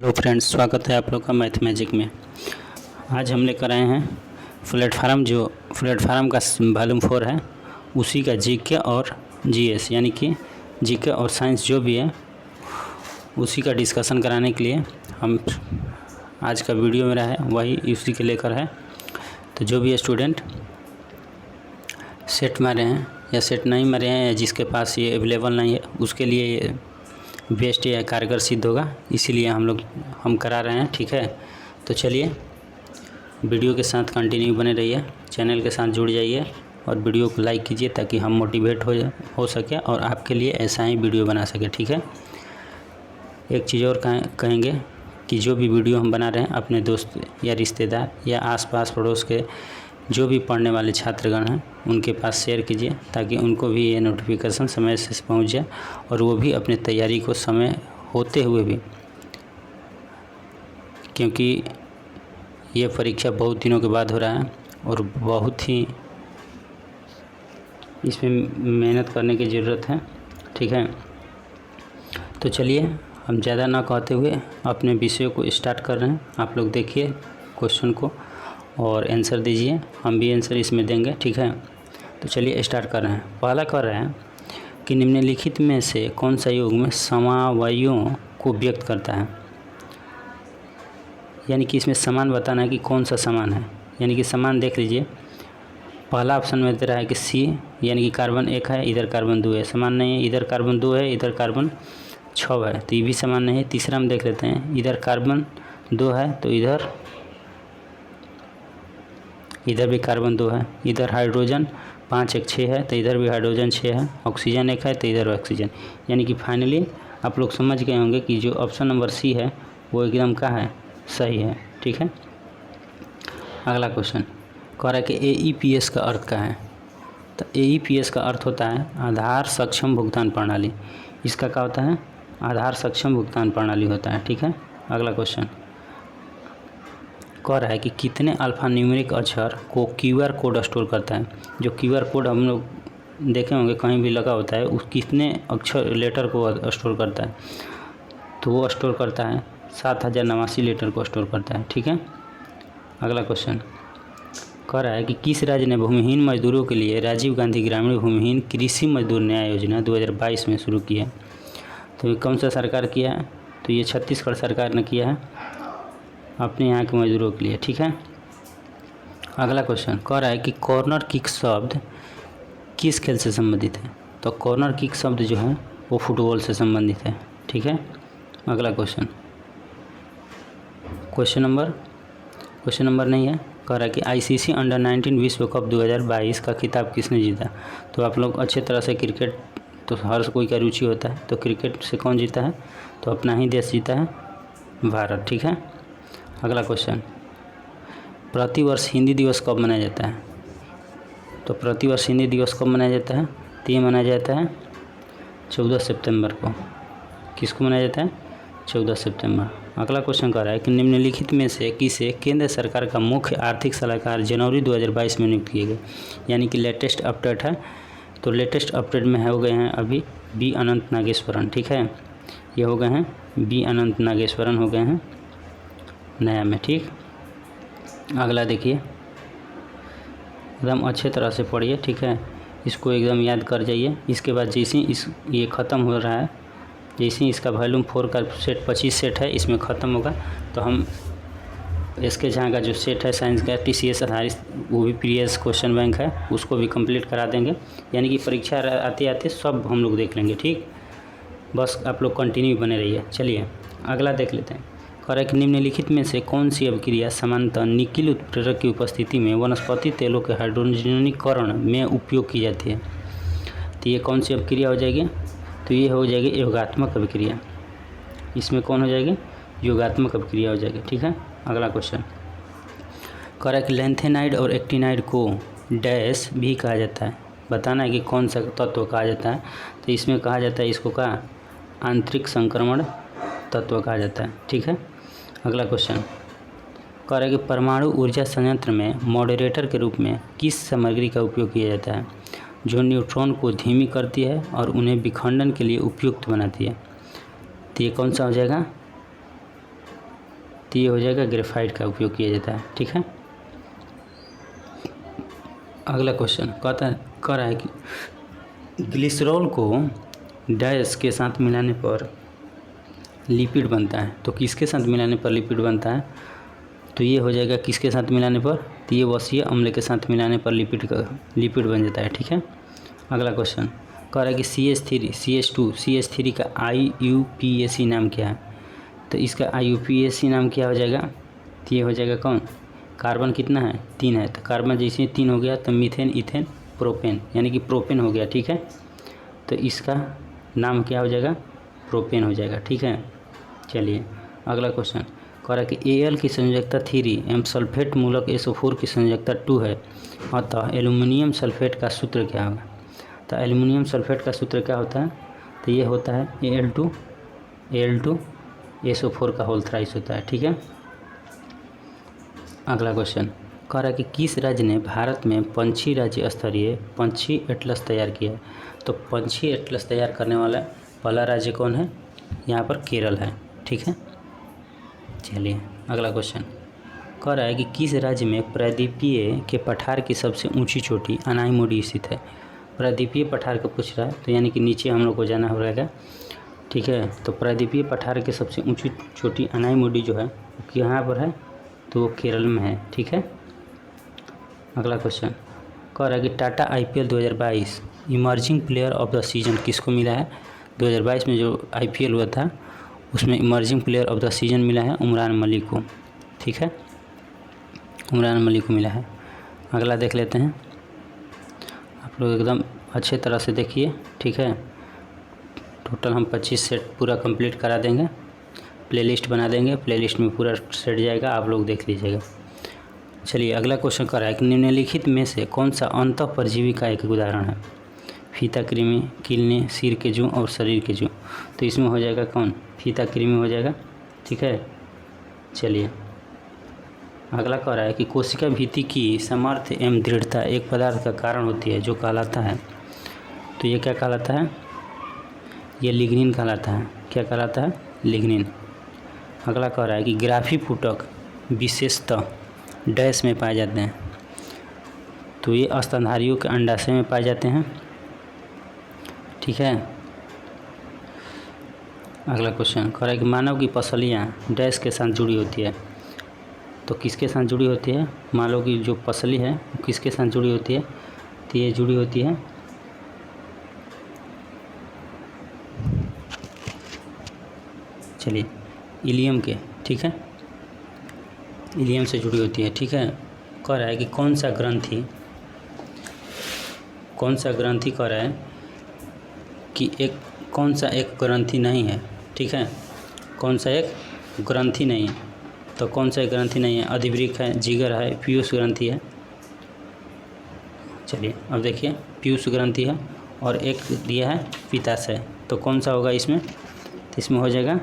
Hello friends, स्वागत है आप लोग का मैथ मैजिक में। आज हम लेकर आए हैं प्लेटफार्म का वॉल्यूम 4 है, उसी का जीके और जीएस यानी कि जीके और साइंस जो भी है उसी का डिस्कशन कराने के लिए हम आज का वीडियो मेरा है वही उसी के लेकर है। तो जो भी स्टूडेंट सेट मारे हैं या सेट नहीं मारे हैं या जिसके पास ये अवेलेबल नहीं है उसके लिए ये बेस्ट या कारगर सिद्ध होगा, इसीलिए हम करा रहे हैं। ठीक है, तो चलिए वीडियो के साथ कंटिन्यू बने रहिए, चैनल के साथ जुड़ जाइए और वीडियो को लाइक कीजिए ताकि हम मोटिवेट हो सके और आपके लिए ऐसा ही वीडियो बना सके। ठीक है, एक चीज़ और कहेंगे कि जो भी वीडियो हम बना रहे हैं अपने दोस्त या रिश्तेदार या आसपास पड़ोस के जो भी पढ़ने वाले छात्रगण हैं उनके पास शेयर कीजिए ताकि उनको भी ये नोटिफिकेशन समय से पहुंच जाए और वो भी अपनी तैयारी को समय होते हुए भी, क्योंकि ये परीक्षा बहुत दिनों के बाद हो रहा है और बहुत ही इसमें मेहनत करने की ज़रूरत है। ठीक है, तो चलिए हम ज़्यादा ना कहते हुए अपने विषय को स्टार्ट कर रहे हैं। आप लोग देखिए क्वेश्चन को और आंसर दीजिए, हम भी आंसर इसमें देंगे। ठीक है, तो चलिए स्टार्ट कर रहे हैं। पहला कर रहे हैं कि निम्नलिखित में से कौन सा युग्म समवायों को व्यक्त करता है, यानी कि इसमें समान बताना है कि कौन सा समान है। यानी कि समान देख लीजिए, पहला ऑप्शन में दे रहा है कि सी, यानी कि कार्बन 1 है इधर कार्बन 2 है, समान नहीं है। इधर कार्बन 2 है इधर कार्बन 6 है तो ये भी समान नहीं है। तीसरा हम देख लेते हैं, इधर कार्बन 2 है तो इधर भी कार्बन 2 है। इधर हाइड्रोजन 5 1 6 है तो इधर भी हाइड्रोजन 6 है। ऑक्सीजन 1 है तो इधर ऑक्सीजन, यानी कि फाइनली आप लोग समझ गए होंगे कि जो ऑप्शन नंबर सी है वो एकदम का है, सही है। ठीक है, अगला क्वेश्चन कह रहा है कि AEPS का अर्थ क्या है। तो AEPS का अर्थ होता है आधार सक्षम भुगतान प्रणाली। इसका क्या होता है, आधार सक्षम भुगतान प्रणाली होता है। ठीक है, अगला क्वेश्चन कह रहा है कि कितने अल्फा न्यूमेरिक अक्षर को QR कोड स्टोर करता है। जो QR कोड हम लोग देखे होंगे कहीं भी लगा होता है, उस कितने अक्षर लेटर को स्टोर करता है, तो वो स्टोर करता है 7089 लेटर को स्टोर करता है। ठीक है, अगला क्वेश्चन कह रहा है कि किस राज्य ने भूमिहीन मजदूरों के लिए राजीव गांधी ग्रामीण भूमिहीन कृषि मजदूर न्याय योजना 2022 में शुरू की है। तो ये कौन सा सरकार किया है, तो ये छत्तीसगढ़ सरकार ने किया है अपने यहाँ के मजदूरों के लिए। ठीक है, अगला क्वेश्चन कह रहा है कि कॉर्नर किक शब्द किस खेल से संबंधित है। तो कॉर्नर किक शब्द जो है वो फुटबॉल से संबंधित है। ठीक है, अगला क्वेश्चन नंबर नहीं है, कह रहा है कि ICC अंडर 19 विश्व कप 2022 का खिताब किसने जीता। तो आप लोग अच्छे तरह से क्रिकेट तो हर कोई का रुचि होता है, तो क्रिकेट से कौन जीता है, तो अपना ही देश जीता है, भारत। ठीक है, अगला क्वेश्चन प्रतिवर्ष हिंदी दिवस कब मनाया जाता है। तो प्रतिवर्ष हिंदी दिवस कब मनाया जाता है, तो ये मनाया जाता है 14 सितंबर को। किसको मनाया जाता है, 14 सितंबर। अगला क्वेश्चन कह रहा है कि निम्नलिखित में से किसे केंद्र सरकार का मुख्य आर्थिक सलाहकार जनवरी 2022 में नियुक्त किए गए। यानी कि लेटेस्ट अपडेट है, तो लेटेस्ट अपडेट में हो गए हैं अभी बी अनंत नागेश्वरन। ठीक है, ये हो गए हैं बी अनंत नागेश्वरन हो गए हैं नया में। ठीक, अगला देखिए, एकदम अच्छे तरह से पढ़िए। ठीक है, इसको एकदम याद कर जाइए। इसके बाद जैसे ये ख़त्म हो रहा है, जैसे इसका वॉल्यूम 4 का सेट 25 सेट है इसमें ख़त्म होगा, तो हम इसके जहाँ का जो सेट है साइंस का TCS आधारित वो भी प्रीवियस क्वेश्चन बैंक है उसको भी कंप्लीट करा देंगे। यानी कि परीक्षा आते आते सब हम लोग देख लेंगे। ठीक, बस आप लोग कंटिन्यू बने रहिए। चलिए अगला देख लेते हैं। कह रहा है कि निम्नलिखित में से कौन सी अभिक्रिया समानतः निकिल उत्प्रेरक की उपस्थिति में वनस्पति तेलों के हाइड्रोजनीकरण में उपयोग की जाती है। तो ये कौन सी अभिक्रिया हो जाएगी, तो ये हो जाएगी योगात्मक अभिक्रिया। इसमें कौन हो जाएगी, योगात्मक अभिक्रिया हो जाएगी। ठीक है, अगला क्वेश्चन कह रहा है कि लैंथेनाइड और एक्टिनाइड को डैश भी कहा जाता है। बताना है कि कौन सा तत्व कहा जाता है। तो इसमें कहा जाता है इसको का आंतरिक संक्रमण तत्व कहा जाता है। ठीक है, अगला क्वेश्चन कह रहा है कि परमाणु ऊर्जा संयंत्र में मॉडरेटर के रूप में किस सामग्री का उपयोग किया जाता है जो न्यूट्रॉन को धीमी करती है और उन्हें विखंडन के लिए उपयुक्त बनाती है। तो ये कौन सा हो जाएगा, तो ये हो जाएगा ग्रेफाइट का उपयोग किया जाता है। ठीक है। अगला क्वेश्चन कह रहा है कि ग्लिसरॉल को डैश के साथ मिलाने पर लिपिड बनता है। तो किसके साथ मिलाने पर लिपिड बनता है? तो ये हो जाएगा किसके साथ मिलाने पर? तो ये वसीय अम्ल के साथ मिलाने पर लिपिड बन जाता है। ठीक है। अगला क्वेश्चन कह रहा है कि CH3 CH2 CH3 का IUPAC नाम क्या है? तो इसका IUPAC नाम क्या हो जाएगा? तो ये हो जाएगा कौन? कार्बन कितना है? 3 है। तो कार्बन जैसे 3 हो गया तो मीथेन इथेन प्रोपेन यानी कि प्रोपेन हो गया। ठीक है। तो इसका नाम क्या हो जाएगा? प्रोपेन हो जाएगा। ठीक है। चलिए अगला क्वेश्चन कह रहा है कि Al की संयोजकता 3 एवं सल्फेट मूलक SO4 की संयोजकता 2 है, अतः एल्युमिनियम सल्फेट का सूत्र क्या होगा? तो एल्युमिनियम सल्फेट का सूत्र क्या होता है? तो ये होता है Al2 SO4 का होल थ्राइस होता है। ठीक है। अगला क्वेश्चन कह रहा है कि किस राज्य ने भारत में पंछी राज्य स्तरीय पंछी एटलस तैयार किया है? तो पंछी एटलस तैयार करने वाला पहला राज्य कौन है? यहाँ पर केरल है। ठीक है। चलिए अगला क्वेश्चन कह रहा है कि किस राज्य में प्रायद्वीपीय के पठार की सबसे ऊंची चोटी अनाईमुडी स्थित है? प्रायद्वीपीय पठार को पूछ रहा है तो यानी कि नीचे हम लोग को जाना हो रहेगा। ठीक है। तो प्रायद्वीपीय पठार की सबसे ऊंची चोटी अनाईमुडी जो है वो कहाँ पर है? तो वो केरल में है। ठीक है। अगला क्वेश्चन कह रहा है कि Tata IPL 2022 emerging player of the season किसको मिला है? 2022 में जो IPL हुआ था उसमें emerging player of the season मिला है उमरान मलिक को। ठीक है। उमरान मलिक को मिला है। अगला देख लेते हैं। आप लोग एकदम अच्छे तरह से देखिए। ठीक है। टोटल हम 25 सेट पूरा कंप्लीट करा देंगे, प्लेलिस्ट बना देंगे, प्लेलिस्ट में पूरा सेट जाएगा, आप लोग देख लीजिएगा। चलिए अगला क्वेश्चन कर रहा है कि निम्नलिखित में से कौन सा अंतःपरजीवी का एक उदाहरण है? फीता कृमि, किलने, सिर के जूं और शरीर के जूं। तो इसमें हो जाएगा कौन? फीता कृमि हो जाएगा। ठीक है। चलिए अगला कह रहा है कि कोशिका भित्ति की सामर्थ्य एवं दृढ़ता एक पदार्थ का कारण होती है जो कहलाता है। तो ये क्या कहलाता है? ये लिग्निन कहलाता है। क्या कहलाता है? लिग्निन। अगला कह रहा है कि ग्राफी फुटक विशेषतः डैश में पाए जाते हैं। तो ये स्तनधारियों के अंडाशय में पाए जाते हैं। ठीक है। अगला क्वेश्चन कह रहा है कि मानव की पसलियाँ डैश के साथ जुड़ी होती है। तो किसके साथ जुड़ी होती है? मानव की जो पसली है वो किसके साथ जुड़ी होती है? तो ये जुड़ी होती है चलिए इलियम के। ठीक है। इलियम से जुड़ी होती है। ठीक है। कह रहा है कि कौन सा ग्रंथि कह रहा है कि कौन सा एक ग्रंथि नहीं है। ठीक है। कौन सा एक ग्रंथि नहीं है? तो कौन सा एक ग्रंथि नहीं है? अधिवृक्क है, जिगर है, पीयूष ग्रंथि है। चलिए अब देखिए, पीयूष ग्रंथि है और एक दिया है पित्ताशय। तो कौन सा होगा इसमें? तो इसमें हो जाएगा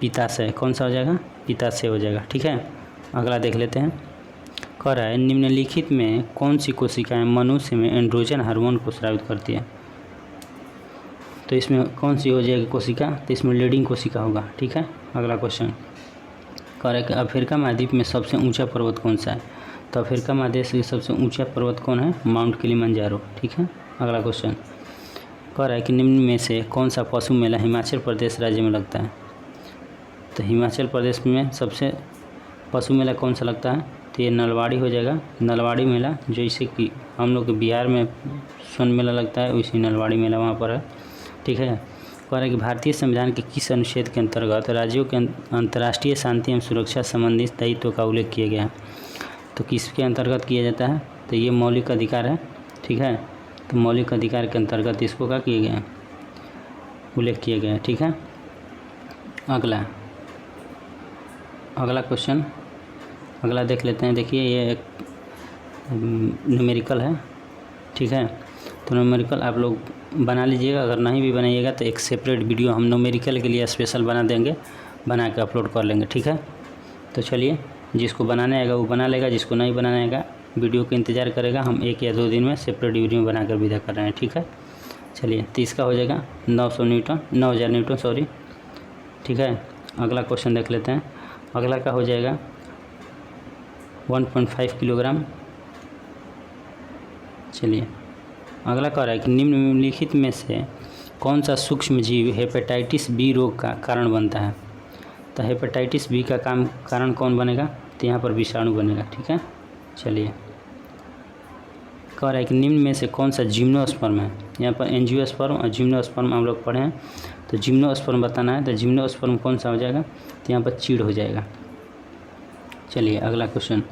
पित्ताशय। कौन सा हो जाएगा? पित्ताशय हो जाएगा। ठीक है। अगला देख लेते हैं। कह रहा है निम्नलिखित में कौन सी कोशिकाएं मनुष्य में एंड्रोजन हार्मोन को स्रावित करती है? तो इसमें कौन सी हो जाएगी कोशिका? तो इसमें लीडिंग कोशिका होगा। ठीक है। अगला क्वेश्चन कह रहा है कि अफ्रीका महाद्वीप में सबसे ऊंचा पर्वत कौन सा है? तो अफ्रीका महादेश की सबसे ऊंचा पर्वत कौन है? Mount Kilimanjaro. ठीक है। अगला क्वेश्चन कह रहा है कि निम्न में से कौन सा पशु मेला हिमाचल प्रदेश राज्य में लगता है? तो हिमाचल प्रदेश में सबसे पशु मेला कौन सा लगता है? तो ये नलवाड़ी हो जाएगा। नलवाड़ी मेला जैसे कि हम लोग के बिहार में सोन मेला लगता है, वैसे नलवाड़ी मेला वहाँ पर है। ठीक है। कह रहा है कि भारतीय संविधान के किस अनुच्छेद के अंतर्गत राज्यों के अंतर्राष्ट्रीय शांति एवं सुरक्षा संबंधी दायित्व का उल्लेख किया गया है? तो किसके अंतर्गत किया जाता है? तो ये मौलिक अधिकार है। ठीक है। तो मौलिक अधिकार के अंतर्गत इसको क्या किया गया है? उल्लेख किया गया है। ठीक है। अगला क्वेश्चन अगला देख लेते हैं। देखिए ये एक न्यूमेरिकल है। ठीक है। तो न्यूमेरिकल आप लोग बना लीजिएगा, अगर नहीं भी बनाइएगा तो एक सेपरेट वीडियो हम न्यूमेरिकल के लिए स्पेशल बना देंगे, बना के अपलोड कर लेंगे। ठीक है। तो चलिए जिसको बनाने आएगा वो बना लेगा, जिसको नहीं बनाने आएगा वीडियो का इंतज़ार करेगा। हम 1 या 2 दिन में सेपरेट वीडियो बनाकर विदा कर रहे हैं। ठीक है। चलिए तो इसका हो जाएगा 900 न्यूटन 9000 न्यूटन सॉरी। ठीक है। अगला क्वेश्चन देख लेते हैं। अगला का हो जाएगा 1.5 किलोग्राम। चलिए अगला कह रहा है कि निम्नलिखित में से कौन सा सूक्ष्म जीव हेपेटाइटिस बी रोग का कारण बनता है। तो हेपेटाइटिस बी का कारण कौन बनेगा, तो यहाँ पर विषाणु बनेगा। ठीक है, चलिए कह रहा है कि निम्न में से कौन सा जिम्नोस्पर्म है। यहाँ पर एंजियोस्पर्म और जिम्नोस्पर्म हम लोग पढ़े हैं, तो जिम्नोस्पर्म बताना है। तो जिम्नोस्पर्म कौन सा हो जाएगा, तो यहाँ पर चीड़ हो जाएगा। चलिए अगला क्वेश्चन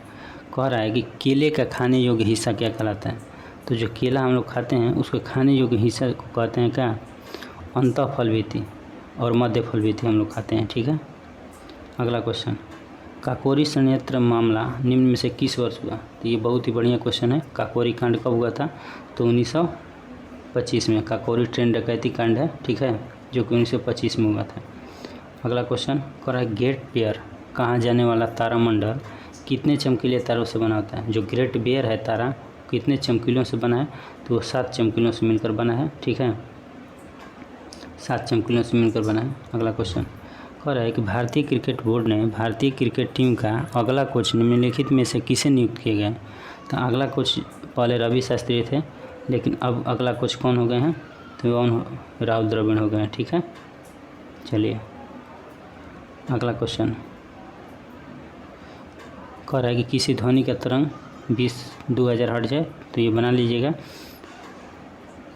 कह रहा है कि केले का खाने योग्य हिस्सा क्या कहलाता है। तो जो केला हम लोग खाते हैं उसके खाने योग्य हिस्सा को कहते हैं क्या, अंतःफलवीति और मध्य फलवीति हम लोग खाते हैं। ठीक है, अगला क्वेश्चन, काकोरी संयंत्र मामला निम्न में से किस वर्ष हुआ। तो ये बहुत ही बढ़िया क्वेश्चन है। काकोरी कांड कब हुआ था, तो 1925 में। काकोरी ट्रेन डकैती कांड है, ठीक है, जो कि 1925 में हुआ था। अगला क्वेश्चन कह रहा है ग्रेट बेयर कहा जाने वाला तारामंडल कितने चमकीले तारों से बना होता है। जो ग्रेट बेयर है तारा कितने चमकीलों से बना है, तो वो 7 चमकीलों से मिलकर बना है। ठीक है, 7 चमकीलों से मिलकर बना है। अगला क्वेश्चन कह रहा है कि भारतीय क्रिकेट बोर्ड ने भारतीय क्रिकेट टीम का अगला कोच निम्नलिखित में से किसे नियुक्त किए गए। तो अगला कोच पहले रवि शास्त्री थे, लेकिन अब अगला कोच कौन हो गए हैं, तो राहुल द्रविड़ हो गए हैं। ठीक है, चलिए अगला क्वेश्चन कह रहा है कि किसी ध्वनि का तरंग 20,000 हर्ट्ज है, तो ये बना लीजिएगा।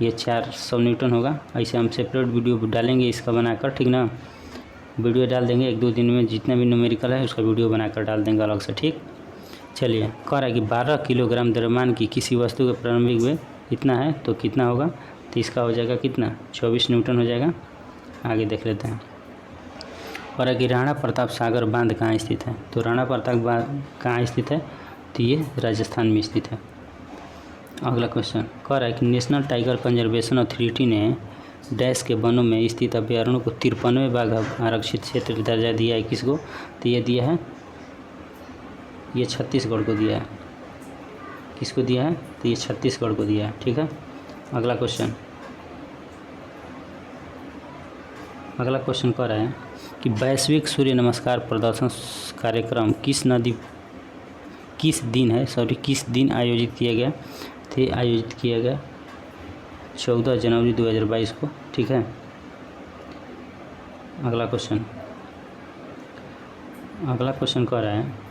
ये 400 न्यूटन होगा। ऐसे हम सेपरेट वीडियो डालेंगे इसका बनाकर, ठीक ना, वीडियो डाल देंगे 1-2 दिन में। जितना भी न्यूमेरिकल है उसका वीडियो बनाकर डाल देंगे अलग से। ठीक, चलिए कह रहा है कि 12 किलोग्राम द्रव्यमान की किसी वस्तु का प्रारंभिक वेग इतना है, तो कितना होगा, तो इसका हो जाएगा कितना, 24 न्यूटन हो जाएगा। आगे देख लेते हैं। कह रहा है कि राणा प्रताप सागर बांध कहाँ स्थित है। तो राणा प्रताप बांध कहाँ स्थित है, तो ये राजस्थान में स्थित है। अगला क्वेश्चन कह रहा है कि नेशनल टाइगर कंजर्वेशन अथॉरिटी ने डैश के वनों में स्थित अभ्यारण्यों को 53वें बाघ आरक्षित क्षेत्र दर्जा दिया है किसको, तो ये दिया है, ये छत्तीसगढ़ को दिया है। किसको दिया है, तो ये छत्तीसगढ़ को दिया है। ठीक है, अगला क्वेश्चन कह रहा है कि वैश्विक सूर्य नमस्कार प्रदर्शन कार्यक्रम किस दिन आयोजित किया गया। तो आयोजित किया गया 14 जनवरी 2022 को। ठीक है, अगला क्वेश्चन कह रहा है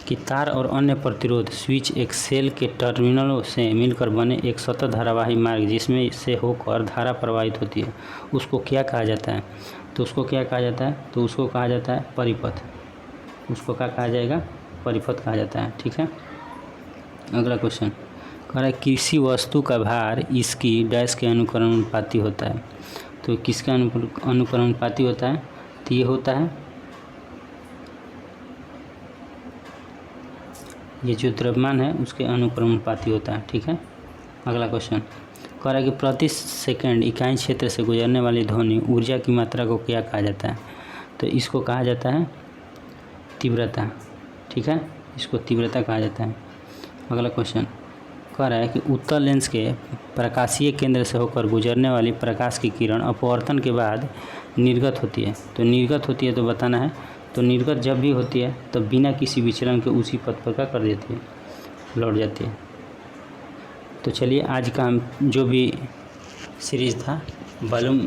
कि तार और अन्य प्रतिरोध स्विच एक सेल के टर्मिनलों से मिलकर बने एक सतत धारावाही मार्ग जिसमें से होकर धारा प्रवाहित होती है, उसको क्या कहा जाता है। तो उसको क्या कहा जाता है, तो उसको कहा जाता है परिपथ। उसको क्या कहा जाएगा, परिपथ कहा जाता है। ठीक है, अगला क्वेश्चन कह रहा है किसी वस्तु का भार इसकी डैश के अनुक्रमानुपाती होता है। तो किसका अनुक्रमानुपाती होता है, तो ये होता है, ये जो द्रव्यमान है उसके अनुक्रमानुपाती होता है। ठीक है, अगला क्वेश्चन कह रहा है कि प्रति सेकंड इकाई क्षेत्र से गुजरने वाली ध्वनि ऊर्जा की मात्रा को क्या कहा जाता है। तो इसको कहा जाता है तीव्रता। ठीक है, इसको तीव्रता कहा जाता है। अगला क्वेश्चन कह रहा है कि उत्तल लेंस के प्रकाशीय केंद्र से होकर गुजरने वाली प्रकाश की किरण अपवर्तन के बाद निर्गत होती है। तो निर्गत होती है तो बताना है। तो निर्गत जब भी होती है तो बिना किसी विचलन के उसी पथ पर कर देती है, लौट जाती है। तो चलिए आज का हम जो भी सीरीज़ था वॉल्यूम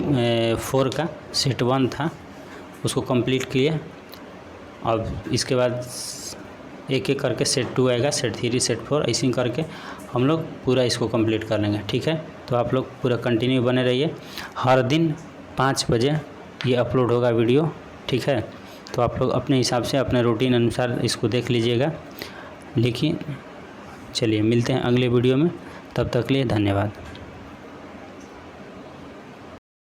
4 का सेट 1 था उसको कंप्लीट किया। अब इसके बाद एक एक करके सेट 2 आएगा, सेट 3, सेट 4, ऐसे ही करके हम लोग पूरा इसको कंप्लीट कर लेंगे। ठीक है, तो आप लोग पूरा कंटिन्यू बने रहिए। हर दिन 5 बजे ये अपलोड होगा वीडियो। ठीक है, तो आप लोग अपने हिसाब से अपने रूटीन अनुसार इसको देख लीजिएगा। लेकिन चलिए मिलते हैं अगले वीडियो में, तब तक के लिए धन्यवाद।